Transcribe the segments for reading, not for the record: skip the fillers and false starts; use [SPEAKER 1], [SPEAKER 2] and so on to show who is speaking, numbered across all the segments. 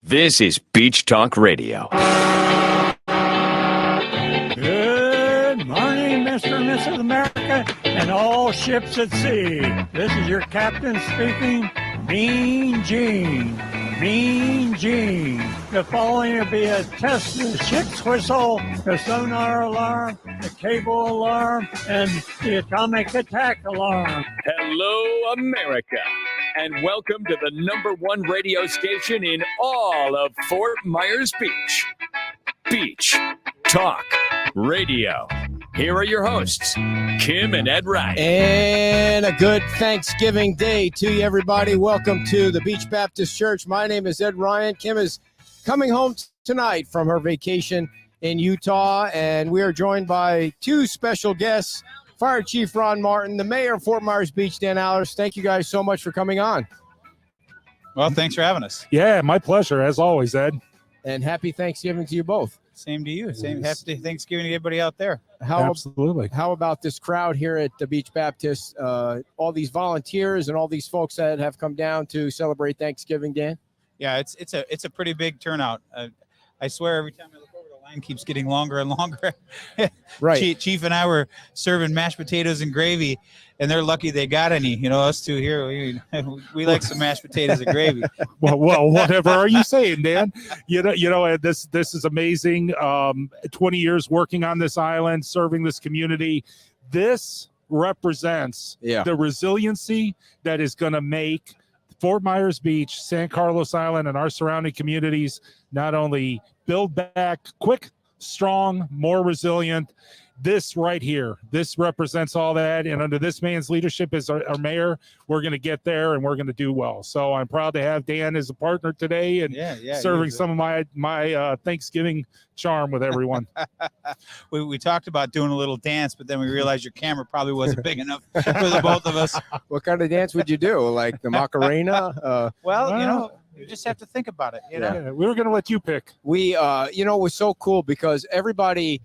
[SPEAKER 1] This is Beach Talk Radio.
[SPEAKER 2] Good morning, Mr. and Mrs. America, and all ships at sea. This is your captain speaking, Mean Gene. Mean Gene. The following will be a test of the ship's whistle, the sonar alarm, the cable alarm, and the atomic attack alarm.
[SPEAKER 1] Hello, America, and welcome to the #1 radio station in all of Fort Myers Beach. Beach Talk Radio. Here are your hosts, Kim and Ed Wright.
[SPEAKER 3] And a good Thanksgiving day to you, everybody. Welcome to the Beach Baptist Church. My name is Ed Ryan. Kim is coming home tonight from her vacation in Utah, and we are joined by two special guests, Fire Chief Ron Martin, the mayor of Fort Myers Beach, Dan Allers. Thank you guys so much for coming on.
[SPEAKER 4] Well, thanks for having us.
[SPEAKER 5] Yeah, my pleasure, as always, Ed.
[SPEAKER 3] And happy Thanksgiving to you both.
[SPEAKER 4] Same to you. Same happy Thanksgiving to everybody out there.
[SPEAKER 5] Absolutely.
[SPEAKER 3] How about this crowd here at the Beach Baptist? All these volunteers and all these folks that have come down to celebrate Thanksgiving, Dan?
[SPEAKER 4] Yeah, it's a pretty big turnout. I swear every time I look over, the line keeps getting longer and longer.
[SPEAKER 3] Right.
[SPEAKER 4] Chief and I were serving mashed potatoes and gravy, and they're lucky they got any. You know, us two here, we like some mashed potatoes and gravy.
[SPEAKER 5] well, whatever are you saying, Dan? You know, this is amazing. 20 years working on this island, serving this community. This represents the resiliency that is going to make Fort Myers Beach, San Carlos Island, and our surrounding communities not only build back quick, strong, more resilient. This right here, this represents all that. And under this man's leadership as our mayor, we're going to get there and we're going to do well. So I'm proud to have Dan as a partner today and serving some of my Thanksgiving charm with everyone.
[SPEAKER 4] We talked about doing a little dance, but then we realized your camera probably wasn't big enough for the both of us.
[SPEAKER 3] What kind of dance would you do? Like the Macarena?
[SPEAKER 4] Well, you know, you just have to think about it. You know,
[SPEAKER 5] Yeah, we were going to let you pick.
[SPEAKER 3] We, it was so cool because everybody,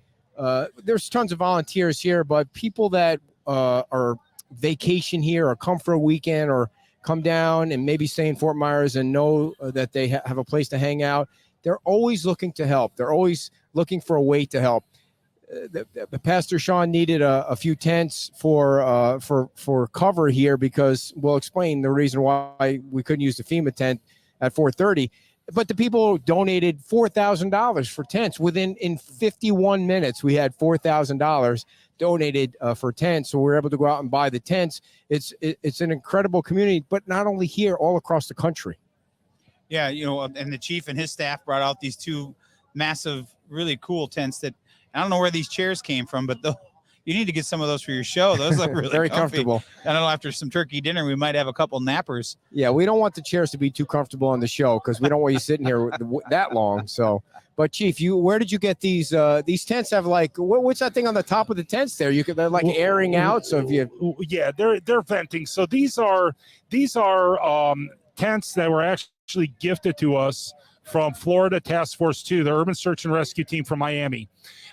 [SPEAKER 3] there's tons of volunteers here, but people that are vacation here or come for a weekend or come down and maybe stay in Fort Myers and know that they have a place to hang out, they're always looking to help. They're always looking for a way to help. The Pastor Sean needed a few tents for cover here because we'll explain the reason why we couldn't use the FEMA tent at 4:30. But the people donated $4,000 for tents. In 51 minutes, we had $4,000 donated for tents. So we were able to go out and buy the tents. It's an incredible community, but not only here, all across the country.
[SPEAKER 4] Yeah, you know, and the chief and his staff brought out these two massive, really cool tents that I don't know where these chairs came from, but you need to get some of those for your show. Those look really
[SPEAKER 3] very
[SPEAKER 4] comfy.
[SPEAKER 3] comfortable.
[SPEAKER 4] I don't know, after some turkey dinner, we might have a couple nappers.
[SPEAKER 3] Yeah, we don't want the chairs to be too comfortable on the show because we don't want you sitting here that long. So, but Chief, where did you get these? These tents have like what's that thing on the top of the tents there? They're like airing out. So if you,
[SPEAKER 5] yeah, they're venting. So these are tents that were actually gifted to us from Florida Task Force 2, the Urban Search and Rescue Team from Miami.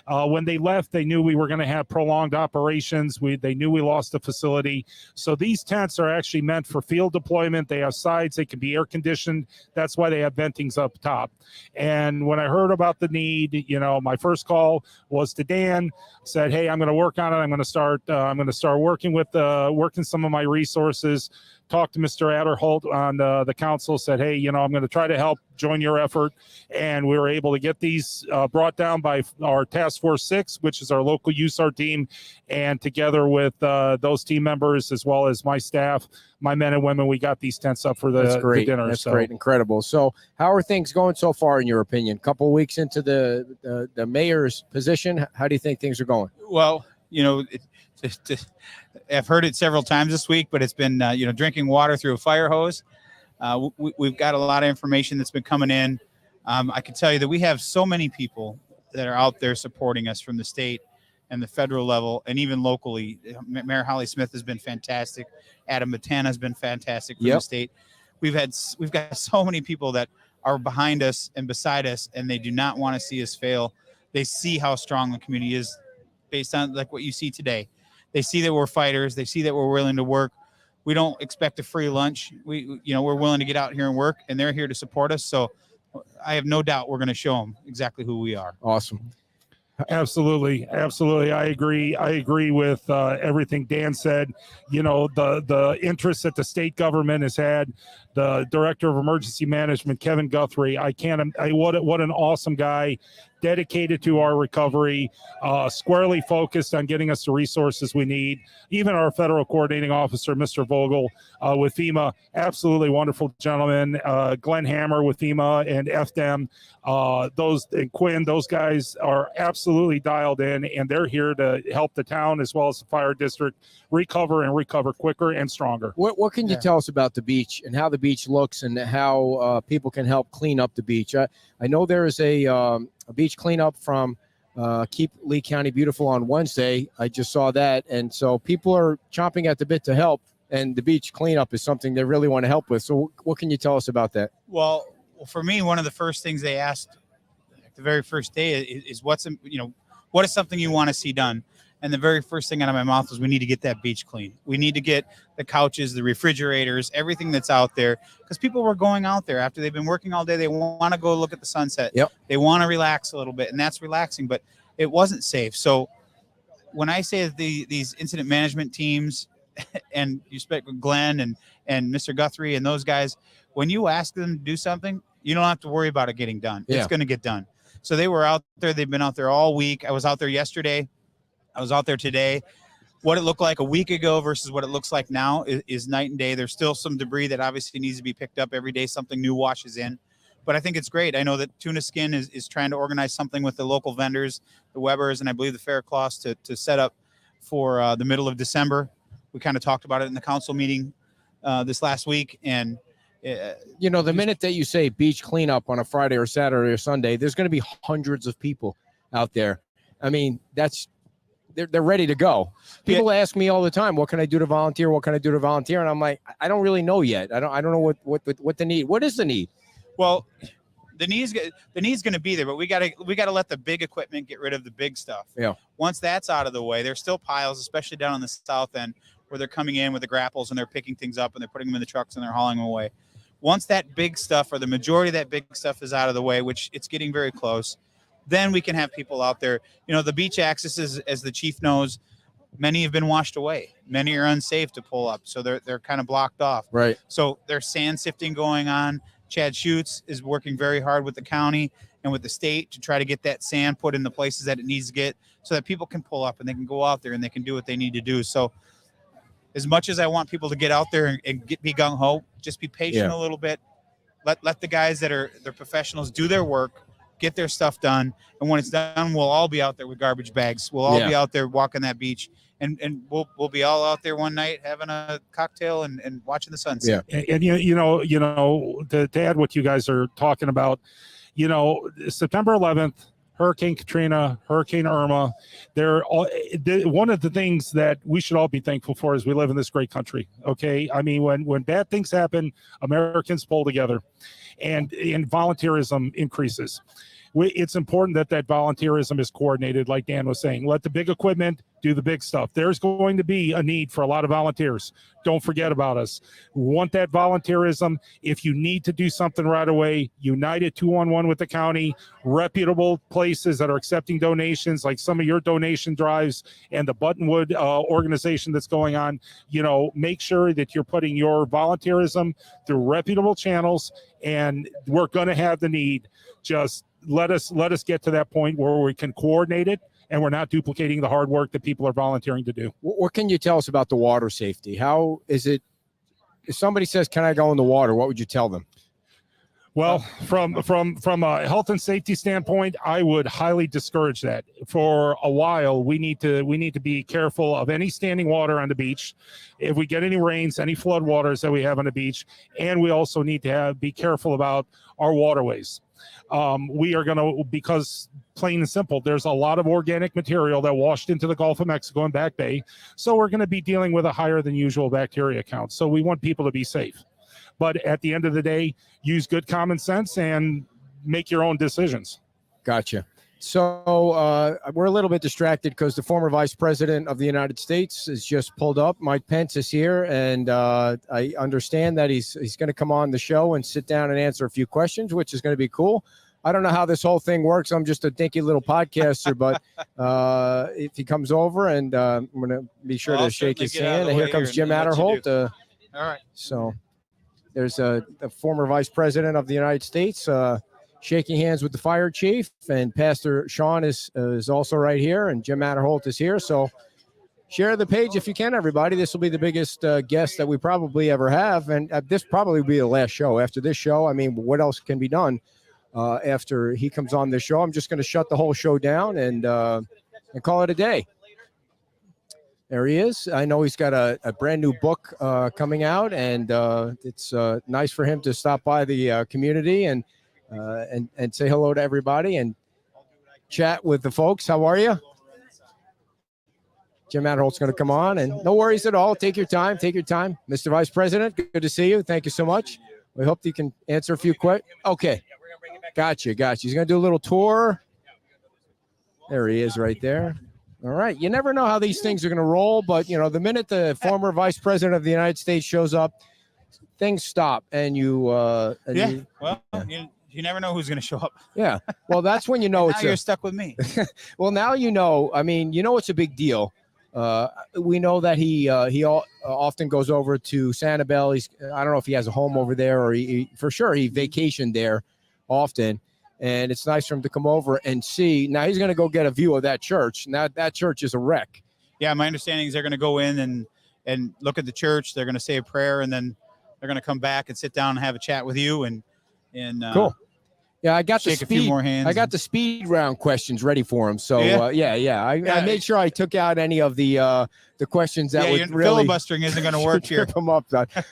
[SPEAKER 5] When they left, they knew we were going to have prolonged operations. They knew we lost the facility. So these tents are actually meant for field deployment. They have sides. They can be air conditioned. That's why they have ventings up top. And when I heard about the need, my first call was to Dan. Said, "Hey, I'm going to work on it. I'm going to start working with working some of my resources." Talked to Mr. Adderholt on the council, said, "Hey, I'm going to try to help join your effort." And we were able to get these brought down by our Task Force 6, which is our local USAR team. And together with those team members, as well as my staff, my men and women, we got these tents up for the dinner.
[SPEAKER 3] That's great. Incredible. So how are things going so far, in your opinion? Couple of weeks into the mayor's position, how do you think things are going?
[SPEAKER 4] Well, I've heard it several times this week, but it's been, drinking water through a fire hose. We've got a lot of information that's been coming in. I can tell you that we have so many people that are out there supporting us from the state and the federal level, and even locally. Mayor Holly Smith has been fantastic. Adam Matana has been fantastic from the state. We've got so many people that are behind us and beside us, and they do not want to see us fail. They see how strong the community is based on like what you see today. They see that we're fighters. They see that we're willing to work. We don't expect a free lunch. We're willing to get out here and work, and they're here to support us. So I have no doubt we're going to show them exactly who we are.
[SPEAKER 3] Awesome.
[SPEAKER 5] Absolutely. I agree with everything Dan said. You know, the interest that the state government has had, the director of emergency management, Kevin Guthrie. What an awesome guy, dedicated to our recovery, squarely focused on getting us the resources we need. Even our federal coordinating officer, Mr. Vogel, with FEMA, absolutely wonderful gentleman. Glenn Hammer with FEMA and FDEM, and Quinn, those guys are absolutely dialed in, and they're here to help the town as well as the fire district recover quicker and stronger.
[SPEAKER 3] What can you tell us about the beach and how the beach looks and how people can help clean up the beach? I know there is a beach cleanup from Keep Lee County Beautiful on Wednesday. I just saw that, and so people are chomping at the bit to help, and the beach cleanup is something they really want to help with. So what can you tell us about that?
[SPEAKER 4] Well, for me, one of the first things they asked the very first day is what is something you want to see done? And the very first thing out of my mouth was, we need to get that beach clean. We need to get the couches, the refrigerators, everything that's out there, because people were going out there after they've been working all day. They want to go look at the sunset.
[SPEAKER 3] Yep.
[SPEAKER 4] They want to relax a little bit, and that's relaxing, but it wasn't safe. So when I say that these incident management teams, and you speak with Glenn and Mr. Guthrie and those guys, when you ask them to do something, you don't have to worry about it getting done.
[SPEAKER 3] Yeah.
[SPEAKER 4] It's going to get done. So they were out there. They've been out there all week. I was out there yesterday. I was out there today. What it looked like a week ago versus what it looks like now is night and day. There's still some debris that obviously needs to be picked up every day. Something new washes in. But I think it's great. I know that Tuna Skin is trying to organize something with the local vendors, the Webbers, and I believe the Faircloths to set up for the middle of December. We kind of talked about it in the council meeting this last week. And
[SPEAKER 3] the minute that you say beach cleanup on a Friday or Saturday or Sunday, there's going to be hundreds of people out there. I mean, they're ready to go. People ask me all the time, what can I do to volunteer? What can I do to volunteer? And I'm like, I don't really know yet. I don't know what the need. What is the need?
[SPEAKER 4] Well, the need's going to be there, but we got to let the big equipment get rid of the big stuff.
[SPEAKER 3] Yeah.
[SPEAKER 4] Once that's out of the way, there's still piles, especially down on the south end, where they're coming in with the grapples and they're picking things up and they're putting them in the trucks and they're hauling them away. Once that big stuff, or the majority of that big stuff, is out of the way, which it's getting very close, then we can have people out there. The beach accesses, as the chief knows, many have been washed away. Many are unsafe to pull up, so they're kind of blocked off.
[SPEAKER 3] Right.
[SPEAKER 4] So there's sand sifting going on. Chad Schutz is working very hard with the county and with the state to try to get that sand put in the places that it needs to get, so that people can pull up and they can go out there and they can do what they need to do. So as much as I want people to get out there and be gung-ho, just be patient a little bit. Let the guys that are professionals do their work, get their stuff done, and when it's done, we'll all be out there with garbage bags. We'll all be out there walking that beach, and we'll be all out there one night having a cocktail and watching the sunset.
[SPEAKER 5] Yeah. And to add what you guys are talking about, September 11th, Hurricane Katrina, Hurricane Irma, one of the things that we should all be thankful for is we live in this great country. Okay. I mean, when bad things happen, Americans pull together, and volunteerism increases. It's important that volunteerism is coordinated, like Dan was saying. Let the big equipment do the big stuff. There's going to be a need for a lot of volunteers. Don't forget about us. We want that volunteerism. If you need to do something right away, United 211 with the county, reputable places that are accepting donations, like some of your donation drives and the Buttonwood organization that's going on. Make sure that you're putting your volunteerism through reputable channels, and we're going to have the need. Just let us get to that point where we can coordinate it, and we're not duplicating the hard work that people are volunteering to do.
[SPEAKER 3] What can you tell us about the water safety? How is it? If somebody says, "Can I go in the water?" What would you tell them?
[SPEAKER 5] Well, from a health and safety standpoint, I would highly discourage that. For a while, we need to be careful of any standing water on the beach. If we get any rains, any flood waters that we have on the beach, and we also need to be careful about our waterways. We are going to, because plain and simple, there's a lot of organic material that washed into the Gulf of Mexico and Back Bay. So we're going to be dealing with a higher than usual bacteria count. So we want people to be safe. But at the end of the day, use good common sense and make your own decisions.
[SPEAKER 3] Gotcha. So we're a little bit distracted because the former vice president of the United States has just pulled up. Mike Pence is here, and I understand that he's going to come on the show and sit down and answer a few questions, which is going to be cool. I don't know how this whole thing works. I'm just a dinky little podcaster, but if he comes over, and I'm going to be sure to shake his hand. And here comes Jim Adderholt.
[SPEAKER 4] All right.
[SPEAKER 3] So there's the former vice president of the United States shaking hands with the fire chief, and Pastor Sean is also right here, and Jim Adderholt is here. So share the page if you can, everybody. This will be the biggest guest that we probably ever have, and this probably will be the last show. After this show, I mean, what else can be done after he comes on this show? I'm just going to shut the whole show down and call it a day. There he is. I know he's got a brand new book coming out, and it's nice for him to stop by the community and say hello to everybody and chat with the folks. How are you? Jim Adderholt's going to come on, and no worries at all. Take your time. Take your time. Mr. Vice President, good to see you. Thank you so much. We hope you can answer a few questions. Okay. Gotcha. He's going to do a little tour. There he is right there. All right. You never know how these things are going to roll, but, you know, the minute the former vice president of the United States shows up, things stop, and you
[SPEAKER 4] you never know who's going to show up.
[SPEAKER 3] Yeah. Well, that's when you know
[SPEAKER 4] now you're stuck with me.
[SPEAKER 3] Well, now you know. I mean, you know it's a big deal. We know that he often goes over to Sanibel. I don't know if he has a home over there, or he for sure he vacationed there often. And it's nice for him to come over and see. Now he's going to go get a view of that church. Now that church is a wreck.
[SPEAKER 4] Yeah, my understanding is they're going to go in and look at the church. They're going to say a prayer, and then they're going to come back and sit down and have a chat with you. And
[SPEAKER 3] cool. Yeah, I got
[SPEAKER 4] shake a few more hands.
[SPEAKER 3] I got the speed round questions ready for him. So I made sure I took out any of the questions that would really
[SPEAKER 4] filibustering isn't going to work here.
[SPEAKER 3] Come up.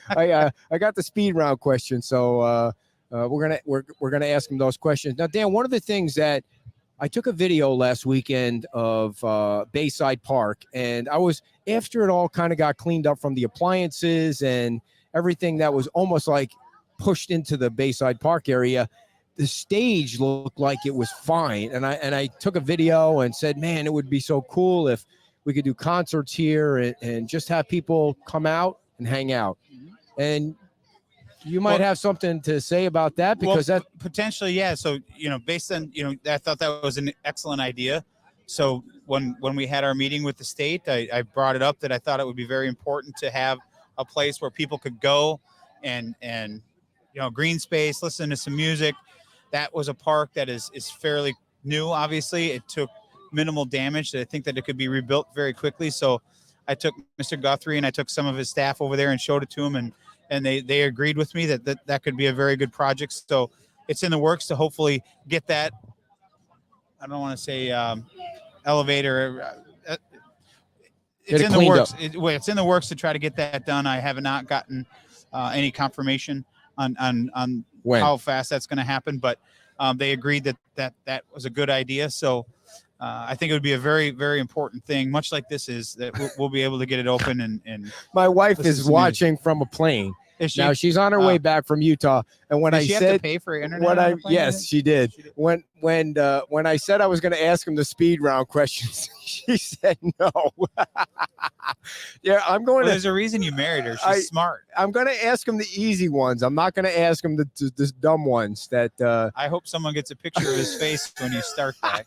[SPEAKER 3] I got the speed round questions. So we're gonna ask him those questions. Now, Dan, one of the things that I took a video last weekend of Bayside Park, and I was, after it all kind of got cleaned up from the appliances and everything that was almost like pushed into the Bayside Park area, the stage looked like it was fine. And I took a video and said, man, it would be so cool if we could do concerts here and just have people come out and hang out. And you might have something to say about that, because that
[SPEAKER 4] potentially, yeah. So, based on, I thought that was an excellent idea. So when we had our meeting with the state, I brought it up that I thought it would be very important to have a place where people could go and green space, listen to some music. That was a park that is fairly new. Obviously, it took minimal damage. I think that it could be rebuilt very quickly. So I took Mr. Guthrie and I took some of his staff over there and showed it to him, and they agreed with me that could be a very good project. So it's in the works to hopefully get that. I don't want to say elevator. It's in the works. It's in the works to try to get that done. I have not gotten any confirmation on how fast that's going to happen, but they agreed that was a good idea. So I think it would be a very, very important thing, much like this is, that we'll be able to get it open. And
[SPEAKER 3] my wife is watching from a plane. Now she's on her way back from Utah, and when I said,
[SPEAKER 4] have to pay for internet,
[SPEAKER 3] yes, she did. When I said I was going to ask him the speed round questions, she said no. Yeah, I'm going to.
[SPEAKER 4] There's a reason you married her. She's smart.
[SPEAKER 3] I'm going to ask him the easy ones. I'm not going to ask him the dumb ones. That
[SPEAKER 4] I hope someone gets a picture of his face when you start that.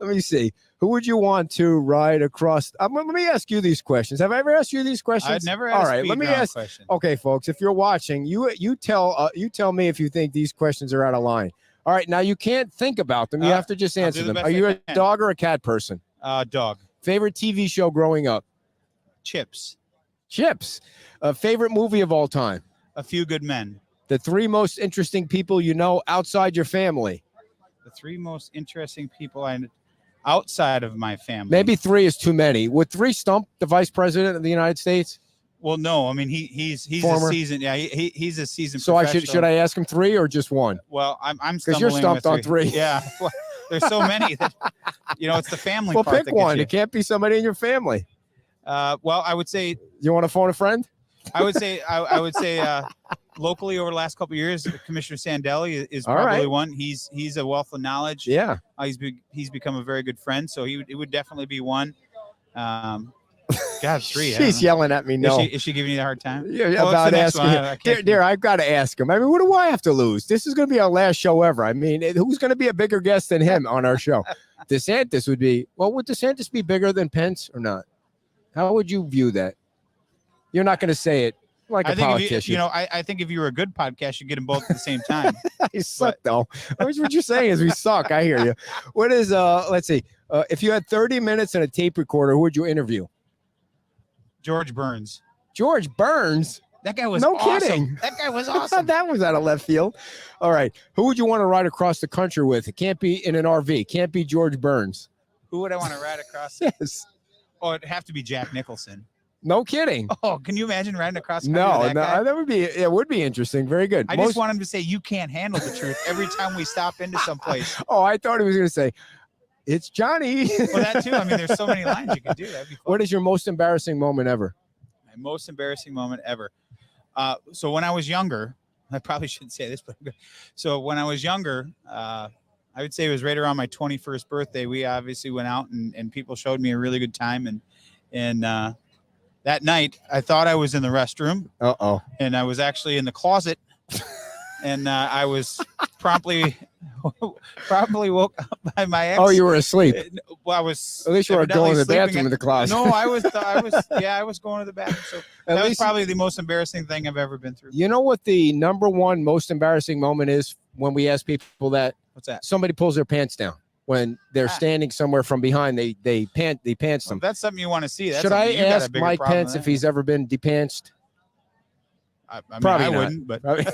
[SPEAKER 3] Let me see. Who would you want to ride across? Let me ask you these questions. Have I ever asked you these questions?
[SPEAKER 4] I've never asked. All right, let me ask. Question.
[SPEAKER 3] Okay, folks, if you're watching, you tell me if you think these questions are out of line. All right, now you can't think about them. You have to just answer them. Are you a dog or a cat person?
[SPEAKER 4] Dog.
[SPEAKER 3] Favorite TV show growing up?
[SPEAKER 4] Chips.
[SPEAKER 3] Favorite movie of all time?
[SPEAKER 4] A Few Good Men.
[SPEAKER 3] The 3 most interesting people you know outside your family?
[SPEAKER 4] The 3 most interesting people I know outside of my family.
[SPEAKER 3] Maybe 3 is too many. Would 3 stump the vice president of the United States?
[SPEAKER 4] Well, no. I mean, he's
[SPEAKER 3] Former.
[SPEAKER 4] a seasoned. Yeah, he's a seasoned.
[SPEAKER 3] So should I ask him 3 or just 1?
[SPEAKER 4] Well, I'm
[SPEAKER 3] because you're stumped on 3.
[SPEAKER 4] Yeah. Well, there's so many that it's the family.
[SPEAKER 3] Well,
[SPEAKER 4] part
[SPEAKER 3] pick one. It can't be somebody in your family.
[SPEAKER 4] Well, I would say.
[SPEAKER 3] You want to phone a friend?
[SPEAKER 4] I would say locally over the last couple of years, Commissioner Sandelli is
[SPEAKER 3] All
[SPEAKER 4] probably
[SPEAKER 3] right.
[SPEAKER 4] one. He's a wealth of knowledge.
[SPEAKER 3] Yeah.
[SPEAKER 4] He's become a very good friend, so it would definitely be one. God, 3. I don't
[SPEAKER 3] She's
[SPEAKER 4] know.
[SPEAKER 3] yelling at me. No.
[SPEAKER 4] Is she giving you a hard time?
[SPEAKER 3] Yeah,
[SPEAKER 4] Well, what's
[SPEAKER 3] about
[SPEAKER 4] the next
[SPEAKER 3] asking
[SPEAKER 4] one?
[SPEAKER 3] him.
[SPEAKER 4] I can't-
[SPEAKER 3] Dear, I've got to ask him. I mean, what do I have to lose? This is going to be our last show ever. I mean, who's going to be a bigger guest than him on our show? DeSantis would be. Well, would DeSantis be bigger than Pence or not? How would you view that? You're not going to say it like a
[SPEAKER 4] I think
[SPEAKER 3] politician.
[SPEAKER 4] I think if you were a good podcast, you get them both at the same time.
[SPEAKER 3] I suck though. What you're saying is we suck. I hear you. What is let's see. If you had 30 minutes and a tape recorder, who would you interview?
[SPEAKER 4] George Burns.
[SPEAKER 3] George Burns.
[SPEAKER 4] That guy was
[SPEAKER 3] No
[SPEAKER 4] awesome.
[SPEAKER 3] kidding.
[SPEAKER 4] That guy was awesome.
[SPEAKER 3] That was out of left field. All right. Who would you want to ride across the country with? It can't be in an RV. Can't be George Burns.
[SPEAKER 4] Who would I want to ride across?
[SPEAKER 3] Yes.
[SPEAKER 4] Oh, it'd have to be Jack Nicholson.
[SPEAKER 3] No kidding.
[SPEAKER 4] Oh, can you imagine riding across the country
[SPEAKER 3] No,
[SPEAKER 4] with that guy?
[SPEAKER 3] that would be. It would be interesting. Very good.
[SPEAKER 4] I just want him to say, "You can't handle the truth" every time we stop into someplace.
[SPEAKER 3] Oh, I thought he was going to say, "It's Johnny."
[SPEAKER 4] Well, that too. I mean, there's so many lines you could do. That'd be fun.
[SPEAKER 3] What is your most embarrassing moment ever?
[SPEAKER 4] My most embarrassing moment ever? So when I was younger, I probably shouldn't say this, but so when I was younger, I would say it was right around my 21st birthday. We obviously went out and people showed me a really good time. And that night I thought I was in the restroom
[SPEAKER 3] Uh-oh.
[SPEAKER 4] and I was actually in the closet and I was promptly woke up by my ex.
[SPEAKER 3] Oh, you were asleep.
[SPEAKER 4] Well, I was.
[SPEAKER 3] At least you were
[SPEAKER 4] evidently
[SPEAKER 3] going to the
[SPEAKER 4] sleeping
[SPEAKER 3] bathroom
[SPEAKER 4] at-
[SPEAKER 3] in the closet.
[SPEAKER 4] No, I was going to the bathroom. So
[SPEAKER 3] At
[SPEAKER 4] that was
[SPEAKER 3] least-
[SPEAKER 4] probably the most embarrassing thing I've ever been through.
[SPEAKER 3] You know what the number one most embarrassing moment is when we ask people that?
[SPEAKER 4] What's that?
[SPEAKER 3] Somebody pulls their pants down when they're
[SPEAKER 4] Ah.
[SPEAKER 3] standing somewhere from behind. They pants
[SPEAKER 4] Well,
[SPEAKER 3] them.
[SPEAKER 4] that's something you want to see. That's
[SPEAKER 3] Should I
[SPEAKER 4] something- you got a
[SPEAKER 3] ask
[SPEAKER 4] bigger
[SPEAKER 3] Mike
[SPEAKER 4] problem
[SPEAKER 3] Pence
[SPEAKER 4] than
[SPEAKER 3] if
[SPEAKER 4] that.
[SPEAKER 3] he's ever been depantsed?
[SPEAKER 4] I mean,
[SPEAKER 3] Probably
[SPEAKER 4] I
[SPEAKER 3] not.
[SPEAKER 4] wouldn't, but
[SPEAKER 3] Probably-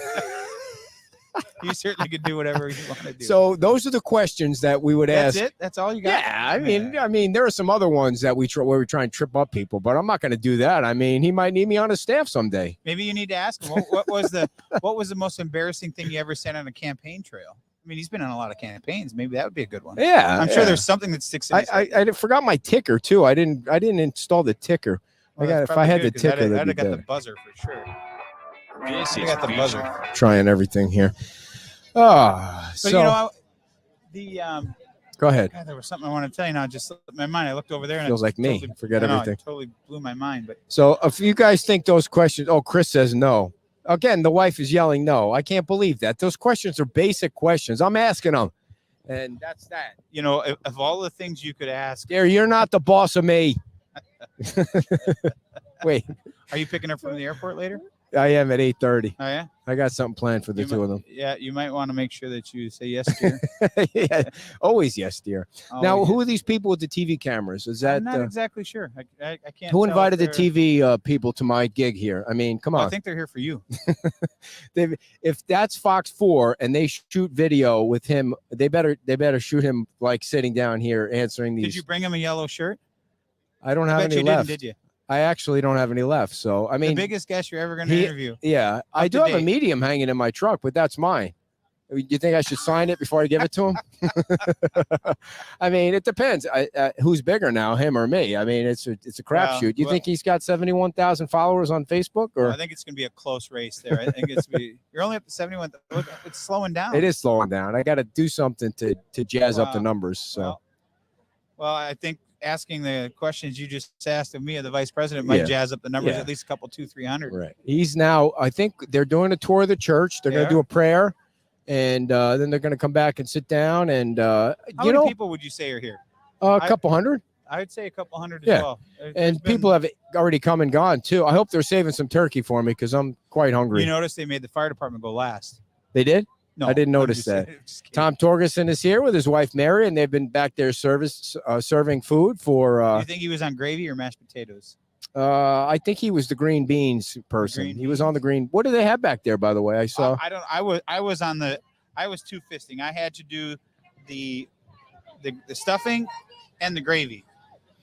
[SPEAKER 4] you certainly could do whatever you want to do.
[SPEAKER 3] So those are the questions that we would
[SPEAKER 4] that's
[SPEAKER 3] ask.
[SPEAKER 4] it. That's all you got.
[SPEAKER 3] Yeah, I mean, there are some other ones that where we try and trip up people, but I'm not going to do that. I mean, he might need me on his staff someday.
[SPEAKER 4] Maybe you need to ask him what was the most embarrassing thing you ever said on a campaign trail. I mean, he's been on a lot of campaigns. Maybe that would be a good one.
[SPEAKER 3] Yeah,
[SPEAKER 4] I'm sure there's something that sticks in his head.
[SPEAKER 3] I forgot my ticker too. I didn't install the ticker.
[SPEAKER 4] Well,
[SPEAKER 3] I got
[SPEAKER 4] that's
[SPEAKER 3] if I had
[SPEAKER 4] probably
[SPEAKER 3] the
[SPEAKER 4] good, 'cause
[SPEAKER 3] ticker,
[SPEAKER 4] I'd
[SPEAKER 3] that'd
[SPEAKER 4] have
[SPEAKER 3] be
[SPEAKER 4] got the
[SPEAKER 3] better.
[SPEAKER 4] buzzer for sure.
[SPEAKER 1] This
[SPEAKER 4] I
[SPEAKER 1] is
[SPEAKER 4] got the
[SPEAKER 1] Beach.
[SPEAKER 4] buzzer.
[SPEAKER 3] Trying everything here. Ah,
[SPEAKER 4] But
[SPEAKER 3] so
[SPEAKER 4] you know,
[SPEAKER 3] go ahead.
[SPEAKER 4] God, there was something I wanted to tell you now. It just slipped my mind. I looked over there and
[SPEAKER 3] Feels
[SPEAKER 4] it
[SPEAKER 3] like me.
[SPEAKER 4] totally,
[SPEAKER 3] Forget
[SPEAKER 4] I know,
[SPEAKER 3] everything.
[SPEAKER 4] It totally blew my mind. But
[SPEAKER 3] So if you guys think those questions, oh, Chris says no. Again, the wife is yelling no. I can't believe that. Those questions are basic questions. I'm asking them, and that's that.
[SPEAKER 4] you know, of all the things you could ask,
[SPEAKER 3] There, you're not the boss of me. Wait,
[SPEAKER 4] are you picking up from the airport later?
[SPEAKER 3] I am at 8:30.
[SPEAKER 4] Oh yeah.
[SPEAKER 3] I got something planned for the
[SPEAKER 4] You
[SPEAKER 3] two
[SPEAKER 4] might-
[SPEAKER 3] of them.
[SPEAKER 4] Yeah, you might want to make sure that you say yes, dear.
[SPEAKER 3] Yeah, always yes, dear.
[SPEAKER 4] Oh,
[SPEAKER 3] Now,
[SPEAKER 4] yeah.
[SPEAKER 3] who are these people with the TV cameras? Is that
[SPEAKER 4] I'm not exactly sure. I can't.
[SPEAKER 3] who
[SPEAKER 4] tell if
[SPEAKER 3] invited the
[SPEAKER 4] they're-
[SPEAKER 3] TV people to my gig here? I mean, come
[SPEAKER 4] Well, I
[SPEAKER 3] on.
[SPEAKER 4] think they're here for you.
[SPEAKER 3] If that's Fox 4 and they shoot video with him, they better shoot him like sitting down here answering these.
[SPEAKER 4] Did you bring him a yellow shirt?
[SPEAKER 3] I don't
[SPEAKER 4] I
[SPEAKER 3] have
[SPEAKER 4] bet
[SPEAKER 3] any
[SPEAKER 4] you
[SPEAKER 3] left.
[SPEAKER 4] didn't, did you?
[SPEAKER 3] I actually don't have any left. So I
[SPEAKER 4] The
[SPEAKER 3] mean,
[SPEAKER 4] biggest guest you're ever going to
[SPEAKER 3] he-
[SPEAKER 4] interview.
[SPEAKER 3] yeah, I
[SPEAKER 4] Up
[SPEAKER 3] do
[SPEAKER 4] to
[SPEAKER 3] have a
[SPEAKER 4] date.
[SPEAKER 3] medium hanging in my truck, but that's mine. You think I should sign it before I give it to him? I mean, it depends. Who's bigger now, him or me? I mean, it's a
[SPEAKER 4] Well,
[SPEAKER 3] crapshoot. You
[SPEAKER 4] well-
[SPEAKER 3] think he's got 71,000 followers on Facebook, or
[SPEAKER 4] I think it's going to be a close race there. I think it's you're only up to 71. It's slowing down.
[SPEAKER 3] it is slowing down? I got to do something to jazz up the
[SPEAKER 4] Wow.
[SPEAKER 3] numbers. So.
[SPEAKER 4] Well, I think asking the questions you just asked of me, of the vice president, might
[SPEAKER 3] Yeah.
[SPEAKER 4] jazz up the numbers
[SPEAKER 3] Yeah.
[SPEAKER 4] at least a couple, 200-300.
[SPEAKER 3] Right. He's now, I think they're doing a tour of the church. They're going
[SPEAKER 4] Yeah.
[SPEAKER 3] to do a prayer, and then they're going to come back and sit down. And,
[SPEAKER 4] How
[SPEAKER 3] you
[SPEAKER 4] many
[SPEAKER 3] know,
[SPEAKER 4] people would you say are here?
[SPEAKER 3] a
[SPEAKER 4] I-
[SPEAKER 3] couple hundred.
[SPEAKER 4] I would say a couple hundred
[SPEAKER 3] Yeah.
[SPEAKER 4] as well. There's
[SPEAKER 3] And
[SPEAKER 4] been-
[SPEAKER 3] people have already come and gone, too. I hope they're saving some turkey for me because I'm quite hungry.
[SPEAKER 4] You notice they made the fire department go last.
[SPEAKER 3] They did?
[SPEAKER 4] No,
[SPEAKER 3] I didn't
[SPEAKER 4] I'm
[SPEAKER 3] notice
[SPEAKER 4] just
[SPEAKER 3] that.
[SPEAKER 4] kidding. Just kidding.
[SPEAKER 3] Tom Torgerson is here with his wife, Mary, and they've been back there serving food for,
[SPEAKER 4] you think he was on gravy or mashed potatoes?
[SPEAKER 3] I think he was the green beans person.
[SPEAKER 4] green
[SPEAKER 3] He was on the green. What do they have back there, by the way? I saw.
[SPEAKER 4] I don't. I was two fisting. I had to do the stuffing and the gravy.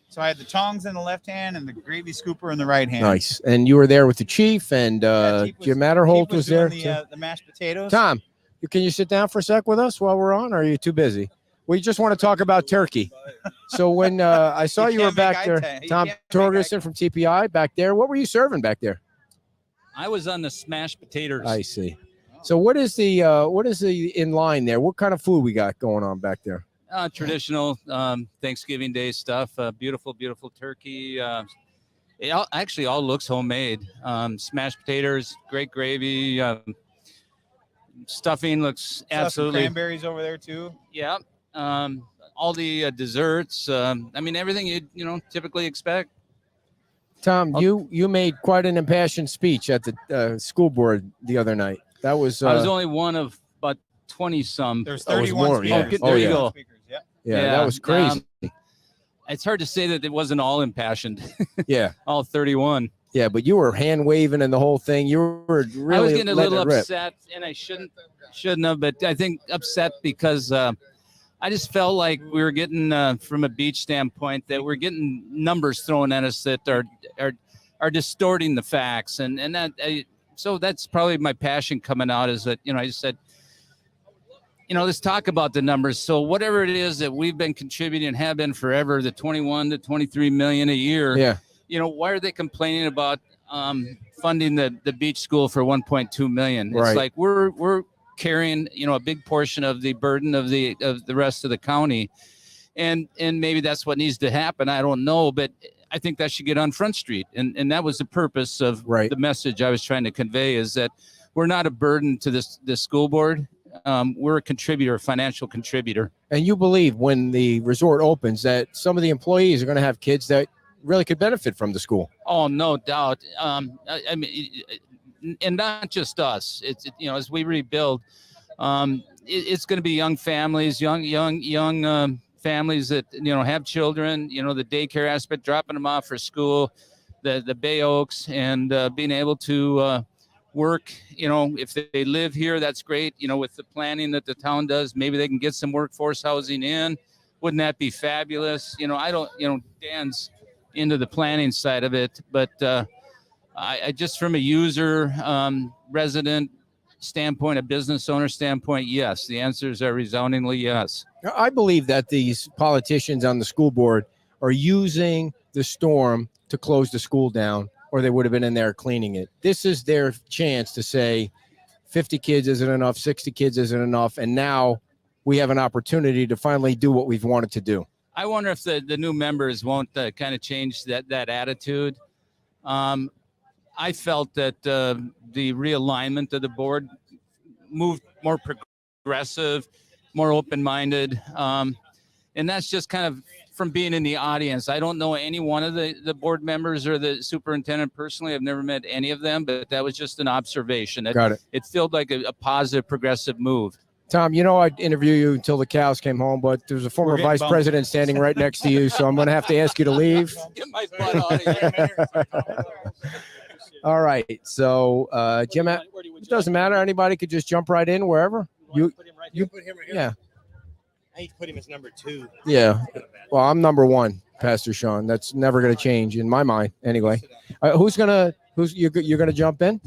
[SPEAKER 4] So I had the tongs in the left hand and the gravy scooper in the right hand.
[SPEAKER 3] Nice. And you were there with the chief, and
[SPEAKER 4] Chief was-
[SPEAKER 3] Jim Matterholt
[SPEAKER 4] He
[SPEAKER 3] was there.
[SPEAKER 4] doing
[SPEAKER 3] too.
[SPEAKER 4] the mashed potatoes.
[SPEAKER 3] Tom, can you sit down for a sec with us while we're on, or are you too busy? We just want to talk about turkey. So when I saw
[SPEAKER 4] You
[SPEAKER 3] you were
[SPEAKER 4] can't make
[SPEAKER 3] back
[SPEAKER 4] eye
[SPEAKER 3] there,
[SPEAKER 4] contact. You
[SPEAKER 3] Tom
[SPEAKER 4] can't make eye
[SPEAKER 3] Torgerson from TPI back there, what were you serving back there?
[SPEAKER 6] I was on the smashed potatoes.
[SPEAKER 3] I see. So what is the in line there? What kind of food we got going on back there?
[SPEAKER 6] Traditional Thanksgiving Day stuff. Beautiful turkey. Actually all looks homemade. Smashed potatoes, great gravy. Stuffing looks absolutely.
[SPEAKER 4] Cranberries over there too.
[SPEAKER 6] Yeah. All the desserts. I mean, everything you typically expect.
[SPEAKER 3] Tom, you made quite an impassioned speech at the school board the other night. That was.
[SPEAKER 6] I was only one of about 20 some.
[SPEAKER 4] There's
[SPEAKER 3] That was
[SPEAKER 4] 31
[SPEAKER 3] more, yeah.
[SPEAKER 4] speakers.
[SPEAKER 6] There you go.
[SPEAKER 4] Speakers, yeah.
[SPEAKER 3] yeah,
[SPEAKER 6] yeah,
[SPEAKER 3] that was crazy.
[SPEAKER 6] It's hard to say that it wasn't all impassioned.
[SPEAKER 3] Yeah,
[SPEAKER 6] All 31.
[SPEAKER 3] yeah, but you were hand waving and the whole thing. You were really.
[SPEAKER 6] I was getting a
[SPEAKER 3] letting
[SPEAKER 6] little
[SPEAKER 3] it rip.
[SPEAKER 6] upset, and I shouldn't have, but I think upset because I just felt like we were getting from a beach standpoint that we're getting numbers thrown at us that are distorting the facts, and that so that's probably my passion coming out is that I just said, let's talk about the numbers. So whatever it is that we've been contributing and have been forever, the 21 to 23 million a year.
[SPEAKER 3] Yeah,
[SPEAKER 6] Why are they complaining about funding the beach school for 1.2 million? It's
[SPEAKER 3] Right.
[SPEAKER 6] like we're carrying a big portion of the burden of the rest of the county, and maybe that's what needs to happen. I don't know, but I think that should get on Front Street, and that was the purpose of
[SPEAKER 3] Right.
[SPEAKER 6] the message I was trying to convey is that we're not a burden to this school board. We're a contributor, a financial contributor.
[SPEAKER 3] and you believe when the resort opens that some of the employees are going to have kids that really could benefit from the school.
[SPEAKER 6] Oh, no doubt. I mean, and not just us. It's as we rebuild, it's going to be young families, young families that have children. The daycare aspect, dropping them off for school, the Bay Oaks, and being able to work. If they live here, that's great. With the planning that the town does, maybe they can get some workforce housing in. Wouldn't that be fabulous? I don't. Dan's into the planning side of it, but I just from a user, resident standpoint, a business owner standpoint, yes. The answers are resoundingly yes.
[SPEAKER 3] I believe that these politicians on the school board are using the storm to close the school down, or they would have been in there cleaning it. This is their chance to say 50 kids isn't enough, 60 kids isn't enough, and now we have an opportunity to finally do what we've wanted to do.
[SPEAKER 6] I wonder if the new members won't kind of change that attitude. I felt that the realignment of the board moved more progressive, more open-minded, and that's just kind of from being in the audience. I don't know any one of the board members or the superintendent personally. I've never met any of them, but that was just an observation.
[SPEAKER 3] Got it.
[SPEAKER 6] It felt like a positive, progressive move.
[SPEAKER 3] Tom, I'd interview you until the cows came home, but there's a former vice president standing right next to you, so I'm going to have to ask you to leave.
[SPEAKER 6] Get my butt out of here.
[SPEAKER 3] All right. So, Jim, it doesn't matter. Anybody could just jump right in wherever. You
[SPEAKER 7] put him right here.
[SPEAKER 3] Yeah.
[SPEAKER 7] I hate to put him as number 2.
[SPEAKER 3] Yeah. Well, I'm number 1, Pastor Sean. That's never going to change in my mind. Anyway, who's you're going to jump in?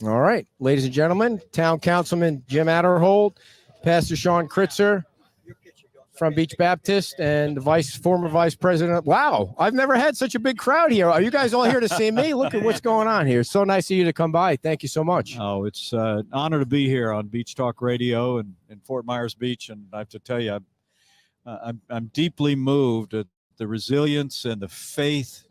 [SPEAKER 3] All right, ladies and gentlemen, Town Councilman Jim Adderhold, Pastor Sean Kritzer from Beach Baptist, and the former vice president. Wow, I've never had such a big crowd here. Are you guys all here to see me? Look at what's going on here. So nice of you to come by. Thank you so much.
[SPEAKER 8] Oh, it's an honor to be here on Beach Talk Radio in Fort Myers Beach, and I have to tell you, I'm deeply moved at the resilience and the faith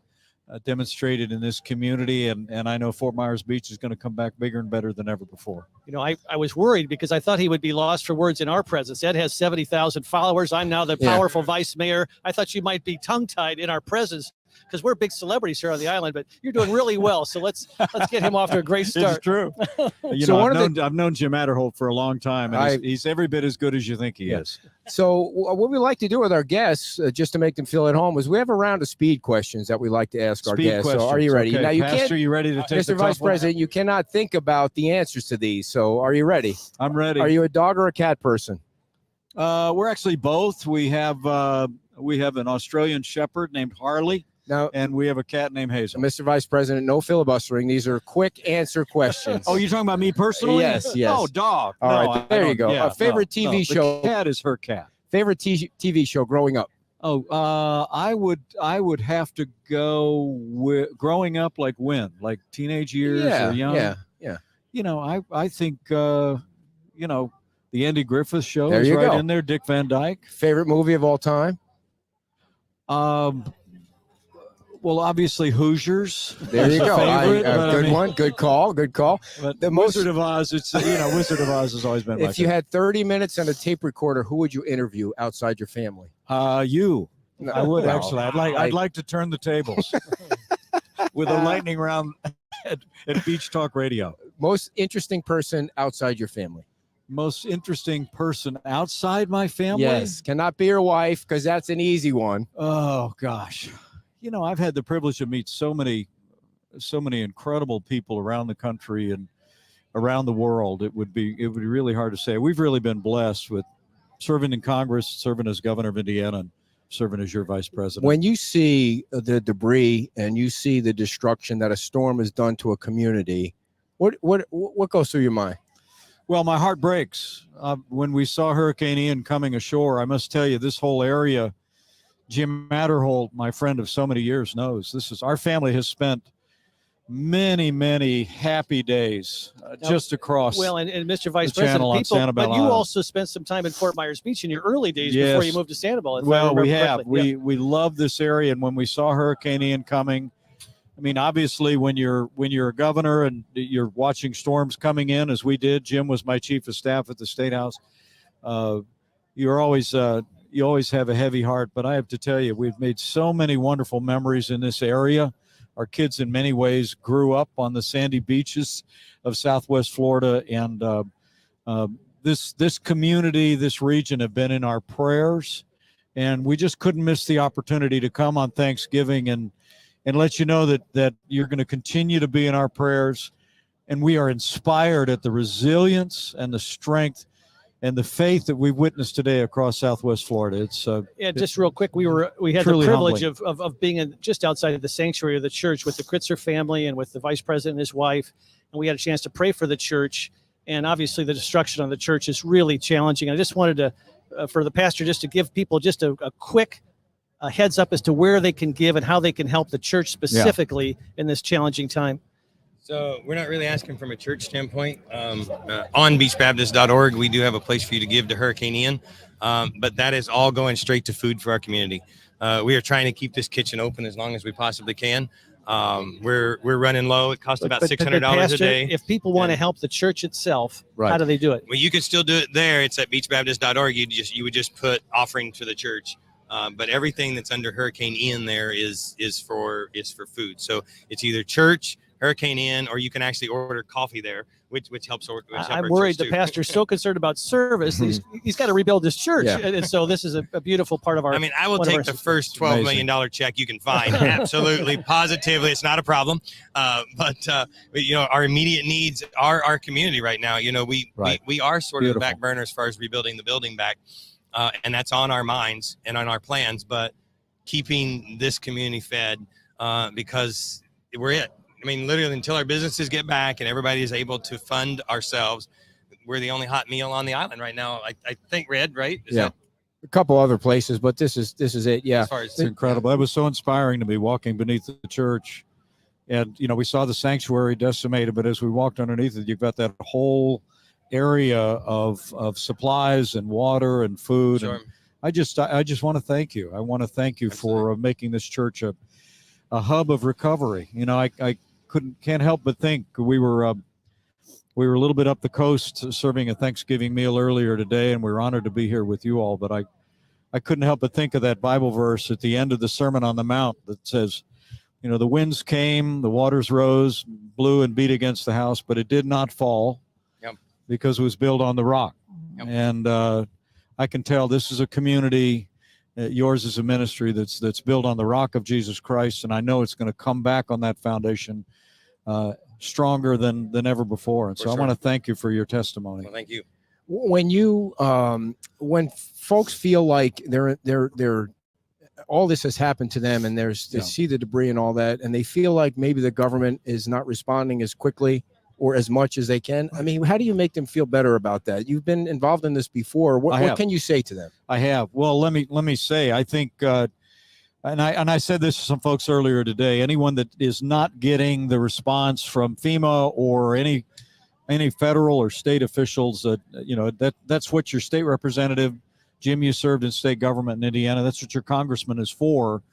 [SPEAKER 8] demonstrated in this community, and I know Fort Myers Beach is going to come back bigger and better than ever before.
[SPEAKER 7] I was worried because I thought he would be lost for words in our presence. Ed has 70,000 followers. I'm now the powerful vice mayor. I thought you might be tongue-tied in our presence because we're big celebrities here on the island, but you're doing really well. So let's get him off to a great start.
[SPEAKER 8] It's true. I've known Jim Adderhold for a long time, and he's every bit as good as you think he is.
[SPEAKER 3] So what we like to do with our guests, just to make them feel at home, is we have a round of speed questions that we like to ask our guests. So are you ready?
[SPEAKER 8] Okay.
[SPEAKER 3] Now you
[SPEAKER 8] Pastor,
[SPEAKER 3] can't,
[SPEAKER 8] you ready to take
[SPEAKER 3] Mr.
[SPEAKER 8] the
[SPEAKER 3] Vice
[SPEAKER 8] tough one?
[SPEAKER 3] President, you cannot think about the answers to these. So are you ready?
[SPEAKER 8] I'm ready.
[SPEAKER 3] Are you a dog or a cat person?
[SPEAKER 8] We're actually both. We have an Australian Shepherd named Harley.
[SPEAKER 3] Now,
[SPEAKER 8] and we have a cat named Hazel.
[SPEAKER 3] Mr. Vice President, no filibustering. These are quick answer questions.
[SPEAKER 8] Oh, you're talking about me personally?
[SPEAKER 3] Yes.
[SPEAKER 8] Oh, dog.
[SPEAKER 3] All right, there you go.
[SPEAKER 8] Yeah,
[SPEAKER 3] favorite TV show.
[SPEAKER 8] The cat is her cat.
[SPEAKER 3] Favorite TV show growing up?
[SPEAKER 8] I would have to go with growing up, like when, like teenage years or young.
[SPEAKER 3] Yeah.
[SPEAKER 8] You know, I think you know, the Andy Griffith Show
[SPEAKER 3] There
[SPEAKER 8] is
[SPEAKER 3] you
[SPEAKER 8] right
[SPEAKER 3] go.
[SPEAKER 8] in there. Dick Van Dyke.
[SPEAKER 3] Favorite movie of all time?
[SPEAKER 8] Well, obviously Hoosiers.
[SPEAKER 3] There you
[SPEAKER 8] is a
[SPEAKER 3] go.
[SPEAKER 8] favorite, but I
[SPEAKER 3] Good
[SPEAKER 8] mean,
[SPEAKER 3] one. Good call. Good call.
[SPEAKER 8] But
[SPEAKER 3] The most-
[SPEAKER 8] Wizard of Oz, it's Wizard of Oz has always been my
[SPEAKER 3] If you had 30 minutes and a tape recorder, who would you interview outside your family?
[SPEAKER 8] favorite. You.
[SPEAKER 3] No,
[SPEAKER 8] I would
[SPEAKER 3] well,
[SPEAKER 8] actually. I'd like to turn the tables with a lightning round at Beach Talk Radio.
[SPEAKER 3] Most interesting person outside your family?
[SPEAKER 8] Most interesting person outside my family?
[SPEAKER 3] Yes. Cannot be your wife because that's an easy one.
[SPEAKER 8] Oh gosh. You know, I've had the privilege to meet so many incredible people around the country and around the world. It would be really hard to say. We've really been blessed with serving in Congress, serving as governor of Indiana, and serving as your vice president.
[SPEAKER 3] When you see the debris and you see the destruction that a storm has done to a community, what goes through your mind?
[SPEAKER 8] Well, my heart breaks. When we saw Hurricane Ian coming ashore, I must tell you, this whole area, Jim Matterholt, my friend of so many years, knows our family has spent many happy days just across.
[SPEAKER 7] Well, and Mr. Vice
[SPEAKER 8] the channel on
[SPEAKER 7] President,
[SPEAKER 8] Sanibel
[SPEAKER 7] but you
[SPEAKER 8] Island.
[SPEAKER 7] also spent some time in Fort Myers Beach in your early days
[SPEAKER 8] Yes.
[SPEAKER 7] before you moved to Sanibel. if I
[SPEAKER 8] Well, we
[SPEAKER 7] remember
[SPEAKER 8] have.
[SPEAKER 7] correctly.
[SPEAKER 8] We love this area, and when we saw Hurricane Ian coming, I mean, obviously, when you're a governor and you're watching storms coming in, as we did, Jim was my chief of staff at the State House. You're always you always have a heavy heart, but I have to tell you, we've made so many wonderful memories in this area. Our kids, in many ways, grew up on the sandy beaches of Southwest Florida, and this community, this region, have been in our prayers, and we just couldn't miss the opportunity to come on Thanksgiving and let you know that you're going to continue to be in our prayers, and we are inspired at the resilience and the strength and the faith that we've witnessed today across Southwest Florida. It's
[SPEAKER 7] Yeah, just real quick, we had the
[SPEAKER 8] truly
[SPEAKER 7] privilege of being just outside of the sanctuary of the church with the Kritzer family and with the vice president and his wife, and we had a chance to pray for the church. And obviously, the destruction on the church is really challenging. I just wanted to, for the pastor, just to give people just a quick heads up as to where they can give and how they can help the church specifically in this challenging time.
[SPEAKER 9] So we're not really asking from a church standpoint. On beachbaptist.org, we do have a place for you to give to Hurricane Ian, but that is all going straight to food for our community. We are trying to keep this kitchen open as long as we possibly can. We're running low. It costs about $600
[SPEAKER 7] Pastor,
[SPEAKER 9] a day.
[SPEAKER 7] If people want to help the church itself,
[SPEAKER 3] Right.
[SPEAKER 7] how do they do it?
[SPEAKER 9] Well, you can still do it there. It's at beachbaptist.org. You would just put offering to the church. But everything that's under Hurricane Ian there is for food. So it's either church, Hurricane Ian, or you can actually order coffee there, which helps.
[SPEAKER 7] I'm worried the pastor's so concerned about service. He's got to rebuild this church.
[SPEAKER 3] Yeah.
[SPEAKER 7] And so this is a beautiful part of our.
[SPEAKER 9] I mean, I will
[SPEAKER 7] one of
[SPEAKER 9] take
[SPEAKER 7] our
[SPEAKER 9] the
[SPEAKER 7] systems.
[SPEAKER 9] first $12 million check you can find. Absolutely, positively, it's not a problem. But our immediate needs are our community right now. We are sort of the back burner as far as rebuilding the building back, and that's on our minds and on our plans. But keeping this community fed, because we're it. I mean, literally, until our businesses get back and everybody is able to fund ourselves, we're the only hot meal on the island right now. I think, Red, right? Is
[SPEAKER 3] Yeah.
[SPEAKER 9] that
[SPEAKER 3] A couple other places, but this is it. Yeah.
[SPEAKER 9] as far as
[SPEAKER 8] It's incredible. It was so inspiring to me walking beneath the church. And, we saw the sanctuary decimated, but as we walked underneath it, you've got that whole area of supplies and water and food.
[SPEAKER 9] Sure.
[SPEAKER 8] And I just want to thank you. I want to thank you for making this church a hub of recovery. I can't help but think we were a little bit up the coast serving a Thanksgiving meal earlier today, and we're honored to be here with you all. But I couldn't help but think of that Bible verse at the end of the Sermon on the Mount that says, the winds came, the waters rose, blew and beat against the house, but it did not fall because it was built on the rock.
[SPEAKER 9] Yep.
[SPEAKER 8] And I can tell this is a community, yours is a ministry that's built on the rock of Jesus Christ, and I know it's going to come back on that foundation stronger than ever before. And so I want to thank you for your testimony.
[SPEAKER 9] Well, thank you.
[SPEAKER 3] When you when folks feel like they're all this has happened to them and they see the debris and all that, and they feel like maybe the government is not responding as quickly or as much as they can. I mean, how do you make them feel better about that? You've been involved in this before. What can you say to them?
[SPEAKER 8] I have. Well, let me say, I think, and I said this to some folks earlier today. Anyone that is not getting the response from FEMA or any federal or state officials, that's what your state representative, Jim, you served in state government in Indiana. That's what your congressman is for.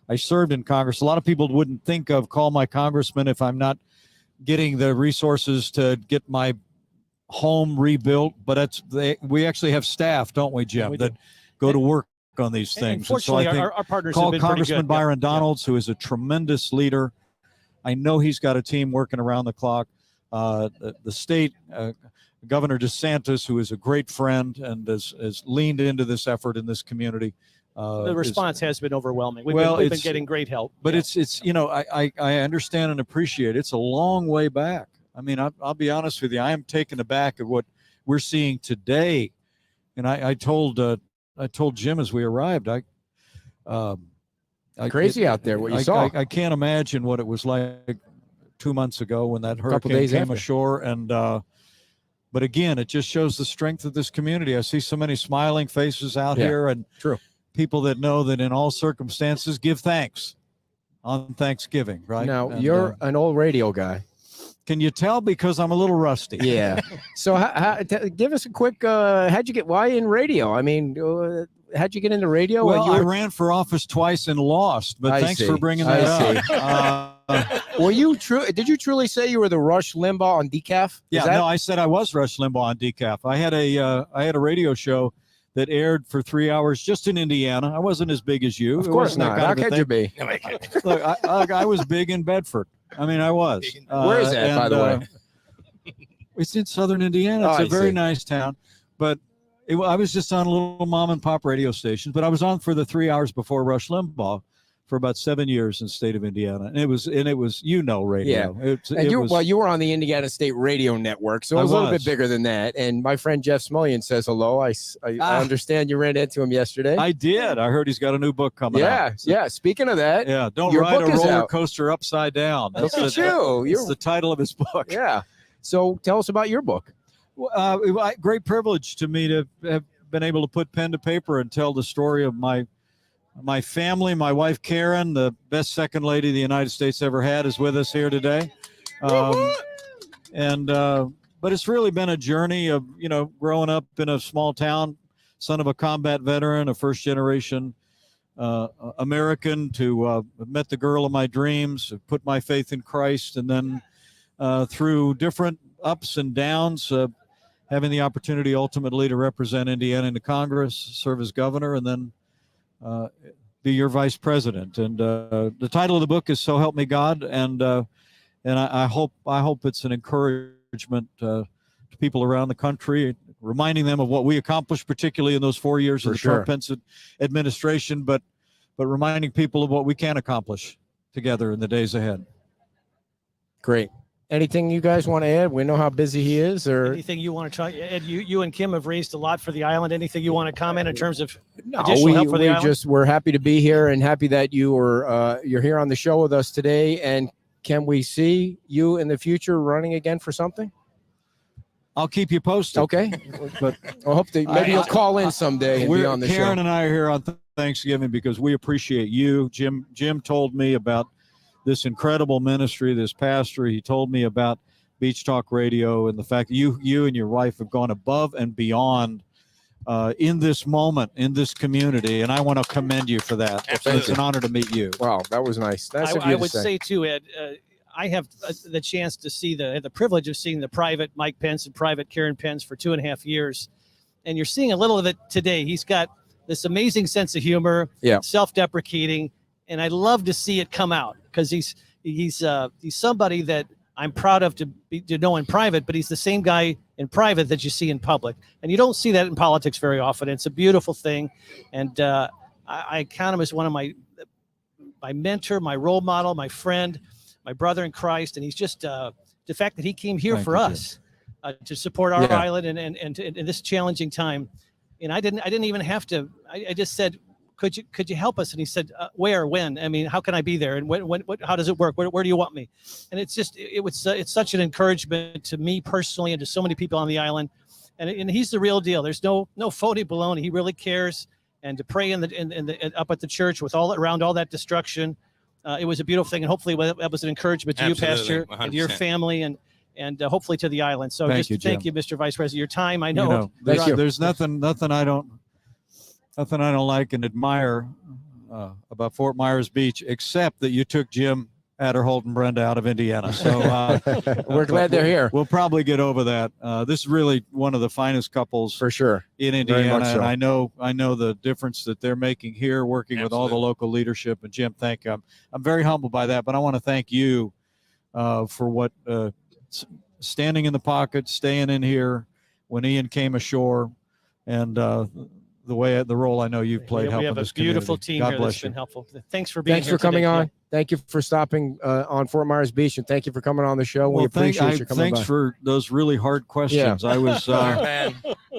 [SPEAKER 8] I served in Congress. A lot of people wouldn't think of call my congressman if I'm not getting the resources to get my home rebuilt. But we actually have staff, don't we, Jim, that go to work on these things.
[SPEAKER 7] And so I think our partners have been
[SPEAKER 8] Congressman
[SPEAKER 7] pretty good.
[SPEAKER 8] Byron Donalds, who is a tremendous leader. I know he's got a team working around the clock. The state Governor DeSantis, who is a great friend and has leaned into this effort in this community.
[SPEAKER 7] The response has been overwhelming. We've been getting great help.
[SPEAKER 8] But it's I understand and appreciate it's a long way back. I mean, I'll be honest with you. I am taken aback at what we're seeing today. And I told Jim as we arrived,
[SPEAKER 3] crazy out there what you saw.
[SPEAKER 8] I can't imagine what it was like 2 months ago when that hurricane came
[SPEAKER 3] after.
[SPEAKER 8] ashore. And but again, it just shows the strength of this community. I see so many smiling faces out here, and
[SPEAKER 3] true.
[SPEAKER 8] People that know that in all circumstances give thanks on Thanksgiving, right?
[SPEAKER 3] Now, you're an old radio guy.
[SPEAKER 8] Can you tell? Because I'm a little rusty.
[SPEAKER 3] Yeah. So give us a quick, why in radio? I mean, how'd you get into radio?
[SPEAKER 8] Well, I ran for office twice and lost, but thanks for bringing that up.
[SPEAKER 3] Did you truly say you were the Rush Limbaugh on decaf?
[SPEAKER 8] No, I said I was Rush Limbaugh on decaf. I had a radio show that aired for 3 hours just in Indiana. I wasn't as big as you.
[SPEAKER 3] Of course not. How could you be?
[SPEAKER 8] Look, I was big in Bedford. I mean, I was.
[SPEAKER 3] Where is that, by the way?
[SPEAKER 8] It's in southern Indiana. It's a very nice town. But I was just on a little mom and pop radio station. But I was on for the 3 hours before Rush Limbaugh for about 7 years in the state of Indiana. And it was radio.
[SPEAKER 3] Yeah. You were on the Indiana State Radio Network, so it was a little bit bigger than that. And my friend Jeff Smullian says hello. I understand you ran into him yesterday.
[SPEAKER 8] I did. I heard he's got a new book coming out.
[SPEAKER 3] Yeah. Speaking of that,
[SPEAKER 8] don't ride a roller coaster upside down.
[SPEAKER 3] Look at you.
[SPEAKER 8] That's the title of his book.
[SPEAKER 3] Yeah. So tell us about your book.
[SPEAKER 8] Great privilege to me to have been able to put pen to paper and tell the story of my family. My wife, Karen, the best second lady the United States ever had, is with us here today. But it's really been a journey of, growing up in a small town, son of a combat veteran, a first generation American, to met the girl of my dreams, put my faith in Christ, and then through different ups and downs, having the opportunity ultimately to represent Indiana in the Congress, serve as governor, and then be your vice president. And the title of the book is "So Help Me God," and I hope it's an encouragement to people around the country, reminding them of what we accomplished, particularly in those 4 years of the Trump-Pence administration, but reminding people of what we can accomplish together in the days ahead.
[SPEAKER 3] Great. Anything you guys want to add? We know how busy he is, or
[SPEAKER 7] anything you want to try? Ed, you and Kim have raised a lot for the island. Anything you want to comment in terms of additional help for the island?
[SPEAKER 3] We're happy to be here and happy that you're here on the show with us today. And can we see you in the future running again for something?
[SPEAKER 8] I'll keep you posted.
[SPEAKER 3] Okay, but I hope that maybe you'll call in someday and be on the show.
[SPEAKER 8] Karen and I are here on Thanksgiving because we appreciate you. Jim told me about this incredible ministry, this pastor. He told me about Beach Talk Radio and the fact that you and your wife have gone above and beyond in this moment, in this community. And I want to commend you for that. It's an honor to meet you.
[SPEAKER 3] Wow, that was nice.
[SPEAKER 7] I would say too, Ed, I have the chance to see the privilege of seeing the private Mike Pence and private Karen Pence for 2.5 years. And you're seeing a little of it today. He's got this amazing sense of humor, self-deprecating, and I love to see it come out because he's somebody that I'm proud of to know in private, but he's the same guy in private that you see in public, and you don't see that in politics very often. It's a beautiful thing, and I count him as one of my mentor, my role model, my friend, my brother in Christ, and he's just the fact that he came here for us to support our island and in this challenging time. And I didn't even have to. I just said, could you help us? And he said, where, when? I mean, how can I be there? And when how does it work? Where do you want me? And it's just, it's such an encouragement to me personally and to so many people on the island. And he's the real deal. There's no phony baloney. He really cares. And to pray up at the church with around all that destruction, it was a beautiful thing. And hopefully that was an encouragement to
[SPEAKER 9] Absolutely,
[SPEAKER 7] you, Pastor,
[SPEAKER 9] 100%.
[SPEAKER 7] and your family, and hopefully to the island. So
[SPEAKER 8] Thank you,
[SPEAKER 7] thank
[SPEAKER 8] Jim.
[SPEAKER 7] you, Mr. Vice President. Your time, I know.
[SPEAKER 8] There's nothing I don't like and admire about Fort Myers Beach, except that you took Jim Adderholt and Brenda out of Indiana. So
[SPEAKER 3] we're glad they're here.
[SPEAKER 8] We'll probably get over that. This is really one of the finest couples
[SPEAKER 3] for sure
[SPEAKER 8] in
[SPEAKER 3] Very
[SPEAKER 8] Indiana,
[SPEAKER 3] much so.
[SPEAKER 8] and I know the difference that they're making here, working with all the
[SPEAKER 9] Absolutely.
[SPEAKER 8] local leadership. And Jim, thank you. I'm very humbled by that, but I want to thank you for what standing in the pocket, staying in here when Ian came ashore, and the role I know you've played
[SPEAKER 7] we
[SPEAKER 8] helping
[SPEAKER 7] have a
[SPEAKER 8] this
[SPEAKER 7] beautiful
[SPEAKER 8] community.
[SPEAKER 7] team
[SPEAKER 8] God
[SPEAKER 7] here
[SPEAKER 8] bless
[SPEAKER 7] that's
[SPEAKER 8] you.
[SPEAKER 7] been helpful. Thanks for being
[SPEAKER 3] Thanks
[SPEAKER 7] here
[SPEAKER 3] for coming
[SPEAKER 7] today.
[SPEAKER 3] on.
[SPEAKER 7] Yeah.
[SPEAKER 3] Thank you for stopping on Fort Myers Beach, and thank you for coming on the show. We
[SPEAKER 8] Well,
[SPEAKER 3] appreciate you coming
[SPEAKER 8] thanks
[SPEAKER 3] by.
[SPEAKER 8] for those really hard questions. I was
[SPEAKER 9] Man.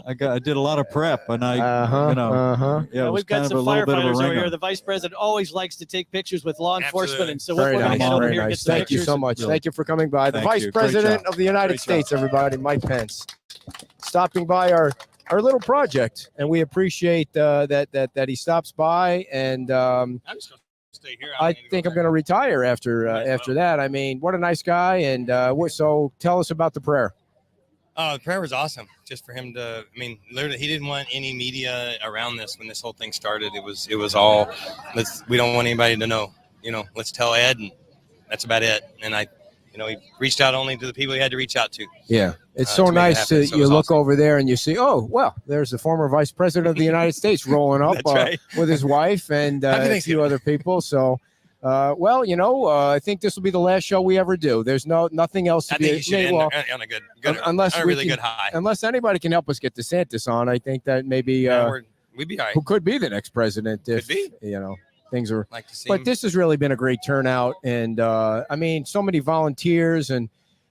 [SPEAKER 8] I did a lot of prep, and I yeah, it was
[SPEAKER 7] We've got
[SPEAKER 8] kind of
[SPEAKER 7] some
[SPEAKER 8] a little bit of a
[SPEAKER 7] firefighters over
[SPEAKER 8] ringer.
[SPEAKER 7] here. The vice president always likes to take pictures with law enforcement,
[SPEAKER 9] Absolutely.
[SPEAKER 7] and so
[SPEAKER 3] Very
[SPEAKER 7] we're going
[SPEAKER 3] nice.
[SPEAKER 7] to head over
[SPEAKER 3] Very
[SPEAKER 7] here and get
[SPEAKER 3] nice.
[SPEAKER 7] some
[SPEAKER 3] Thank you
[SPEAKER 7] pictures.
[SPEAKER 3] so much.
[SPEAKER 8] Really.
[SPEAKER 3] Thank you for coming by. The
[SPEAKER 8] Thank
[SPEAKER 3] Vice
[SPEAKER 8] you. Great
[SPEAKER 3] President
[SPEAKER 8] job.
[SPEAKER 3] of the United
[SPEAKER 8] Great
[SPEAKER 3] States,
[SPEAKER 8] job.
[SPEAKER 3] everybody, Mike Pence, stopping by our little project, and we appreciate that he stops by. And
[SPEAKER 9] I'm just gonna stay here.
[SPEAKER 3] I think I'm going to retire after that. I mean, what a nice guy. And so tell us about the prayer.
[SPEAKER 9] The prayer was awesome. Just for him to, I mean, literally, he didn't want any media around this when this whole thing started. It was all, we don't want anybody to know. Let's tell Ed, and that's about it. And he reached out only to the people he had to reach out to.
[SPEAKER 3] Yeah, it's so
[SPEAKER 9] to make it
[SPEAKER 3] nice
[SPEAKER 9] happen.
[SPEAKER 3] to
[SPEAKER 9] So
[SPEAKER 3] you
[SPEAKER 9] it's
[SPEAKER 3] look
[SPEAKER 9] awesome.
[SPEAKER 3] over there and you see, oh, well, there's the former Vice President of the United States rolling up
[SPEAKER 9] That's right.
[SPEAKER 3] with his wife and
[SPEAKER 9] Happy
[SPEAKER 3] a few
[SPEAKER 9] Thanksgiving.
[SPEAKER 3] other people. So, I think this will be the last show we ever do. There's nothing else to
[SPEAKER 9] I
[SPEAKER 3] be.
[SPEAKER 9] think you should end
[SPEAKER 3] well,
[SPEAKER 9] on a good
[SPEAKER 3] unless
[SPEAKER 9] on a
[SPEAKER 3] we
[SPEAKER 9] really
[SPEAKER 3] can-
[SPEAKER 9] good high.
[SPEAKER 3] unless anybody can help us get DeSantis on, I think that maybe
[SPEAKER 9] Yeah, we'd be all right.
[SPEAKER 3] who could be the next president if
[SPEAKER 9] Could be.
[SPEAKER 3] things are.
[SPEAKER 9] Like to see
[SPEAKER 3] But
[SPEAKER 9] him.
[SPEAKER 3] this has really been a great turnout, and I mean, so many volunteers, and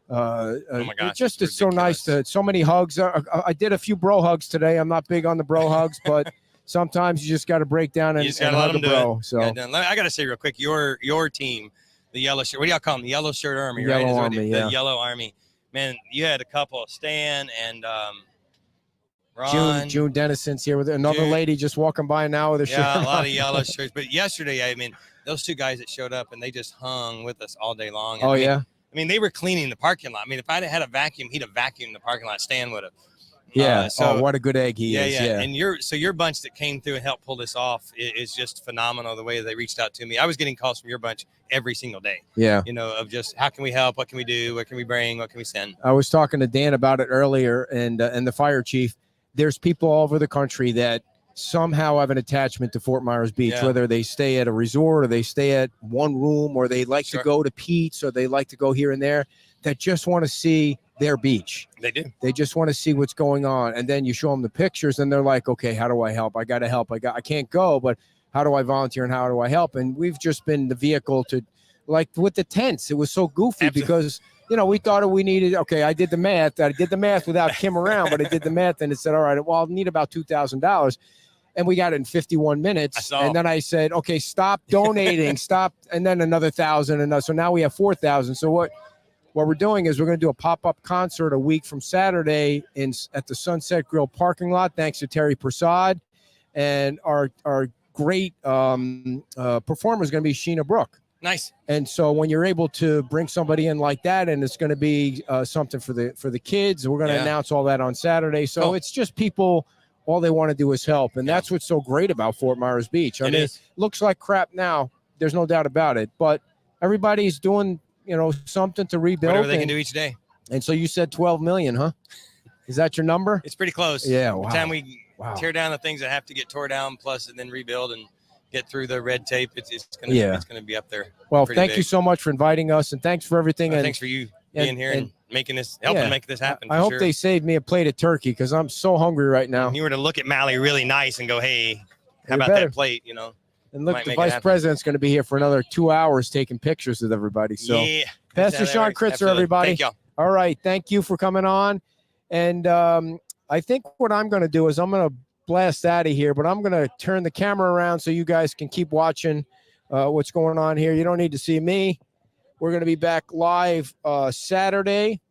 [SPEAKER 9] my gosh,
[SPEAKER 3] it's
[SPEAKER 9] it's
[SPEAKER 3] so nice to so many hugs. I did a few bro hugs today. I'm not big on the bro hugs, but sometimes you just got to break down
[SPEAKER 9] You
[SPEAKER 3] and,
[SPEAKER 9] just
[SPEAKER 3] and
[SPEAKER 9] gotta let
[SPEAKER 3] hug
[SPEAKER 9] them
[SPEAKER 3] a
[SPEAKER 9] do
[SPEAKER 3] bro.
[SPEAKER 9] it.
[SPEAKER 3] So
[SPEAKER 9] I gotta say real quick, your team, the yellow shirt. What do y'all call them? The Yellow Shirt Army,
[SPEAKER 3] Yellow
[SPEAKER 9] right? Is what
[SPEAKER 3] Army,
[SPEAKER 9] the
[SPEAKER 3] yeah.
[SPEAKER 9] Yellow Army. Man, you had a couple, Stan and Ron.
[SPEAKER 3] June Dennison's here with another
[SPEAKER 9] June.
[SPEAKER 3] lady just walking by now with her shirt.
[SPEAKER 9] Yeah, a lot
[SPEAKER 3] on.
[SPEAKER 9] of yellow shirts. But yesterday, I mean, those two guys that showed up and they just hung with us all day long. And
[SPEAKER 3] Oh
[SPEAKER 9] I mean,
[SPEAKER 3] yeah,
[SPEAKER 9] I mean, they were cleaning the parking lot. I mean, if I'd had a vacuum, he'd have vacuumed the parking lot. Stan would have.
[SPEAKER 3] yeah.
[SPEAKER 9] So
[SPEAKER 3] what a good egg he is. Yeah.
[SPEAKER 9] And your bunch that came through and helped pull this off is just phenomenal. The way they reached out to me, I was getting calls from your bunch every single day.
[SPEAKER 3] Yeah.
[SPEAKER 9] Of just how can we help? What can we do? What can we bring? What can we send?
[SPEAKER 3] I was talking to Dan about it earlier, and the fire chief. There's people all over the country that somehow have an attachment to Fort Myers Beach,
[SPEAKER 9] Yeah.
[SPEAKER 3] whether they stay at a resort or they stay at one room or they like
[SPEAKER 9] Sure.
[SPEAKER 3] to go to Pete's or they like to go here and there, that just want to see their beach.
[SPEAKER 9] They do.
[SPEAKER 3] They just want to see what's going on. And then you show them the pictures and they're like, okay, how do I help? I got to help. I can't go, but how do I volunteer and how do I help? And we've just been the vehicle to, like with the tents, it was so goofy
[SPEAKER 9] Absolutely.
[SPEAKER 3] because we thought we needed, okay, I did the math without Kim around, but I did the math and it said, all right, well, I'll need about $2,000. And we got it in 51
[SPEAKER 9] I
[SPEAKER 3] minutes.
[SPEAKER 9] saw.
[SPEAKER 3] And then I said, okay, stop donating, stop. And then another 1,000. And so now we have 4,000. So what we're doing is we're going to do a pop-up concert a week from Saturday at the Sunset Grill parking lot, thanks to Terry Prasad. And our great performer is going to be Sheena Brooke.
[SPEAKER 9] Nice.
[SPEAKER 3] And so when you're able to bring somebody in like that, and it's going to be something for the kids, we're going to
[SPEAKER 9] Yeah.
[SPEAKER 3] announce all that on Saturday. So
[SPEAKER 9] Cool.
[SPEAKER 3] it's just people, all they want to do is help. And that's what's so great about Fort Myers Beach. I
[SPEAKER 9] It
[SPEAKER 3] mean,
[SPEAKER 9] is.
[SPEAKER 3] it looks like crap now. There's no doubt about it. But everybody's doing, something to rebuild.
[SPEAKER 9] Whatever they can
[SPEAKER 3] and,
[SPEAKER 9] do each day.
[SPEAKER 3] and so you said 12 million, huh? Is that your number?
[SPEAKER 9] It's pretty close.
[SPEAKER 3] Yeah,
[SPEAKER 9] By
[SPEAKER 3] wow.
[SPEAKER 9] the time we
[SPEAKER 3] Wow.
[SPEAKER 9] tear down the things that have to get tore down, plus and then rebuild and get through the red tape, it's
[SPEAKER 3] Yeah.
[SPEAKER 9] gonna be up there.
[SPEAKER 3] Well,
[SPEAKER 9] pretty
[SPEAKER 3] thank
[SPEAKER 9] big.
[SPEAKER 3] you so much for inviting us, and thanks for everything. And
[SPEAKER 9] Thanks for you being here and making this, helping
[SPEAKER 3] yeah,
[SPEAKER 9] make this happen.
[SPEAKER 3] I
[SPEAKER 9] for
[SPEAKER 3] hope
[SPEAKER 9] sure.
[SPEAKER 3] they saved me a plate of turkey because I'm so hungry right now.
[SPEAKER 9] If you were to look at Mally really nice and go, hey, how
[SPEAKER 3] You
[SPEAKER 9] about
[SPEAKER 3] better.
[SPEAKER 9] that plate?
[SPEAKER 3] And look,
[SPEAKER 9] might
[SPEAKER 3] the
[SPEAKER 9] make it
[SPEAKER 3] vice
[SPEAKER 9] happen.
[SPEAKER 3] president's going to be here for another 2 hours taking pictures with everybody. So,
[SPEAKER 9] yeah.
[SPEAKER 3] Pastor
[SPEAKER 9] That's how that
[SPEAKER 3] Sean
[SPEAKER 9] works.
[SPEAKER 3] Kritzer,
[SPEAKER 9] Absolutely.
[SPEAKER 3] everybody.
[SPEAKER 9] Thank y'all.
[SPEAKER 3] All right. Thank you for coming on. And I think what I'm going to do is I'm going to blast out of here, but I'm going to turn the camera around so you guys can keep watching what's going on here. You don't need to see me. We're going to be back live Saturday.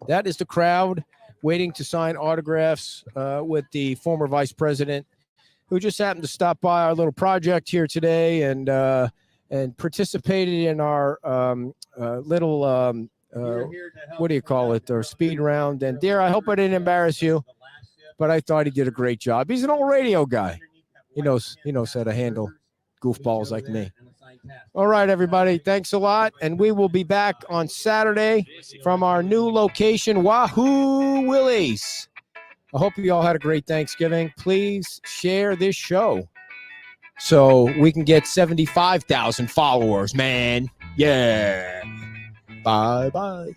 [SPEAKER 3] That is the crowd waiting to sign autographs with the former vice president, who just happened to stop by our little project here today and participated in our little what do you call it, or speed round. And dear, I hope I didn't embarrass you, but I thought he did a great job. He's an old radio guy. He knows how to handle goofballs like me. All right, everybody, thanks a lot, and we will be back on Saturday from our new location, Wahoo Willie's. I hope you all had a great Thanksgiving. Please share this show so we can get 75,000 followers, man. Yeah. Bye-bye.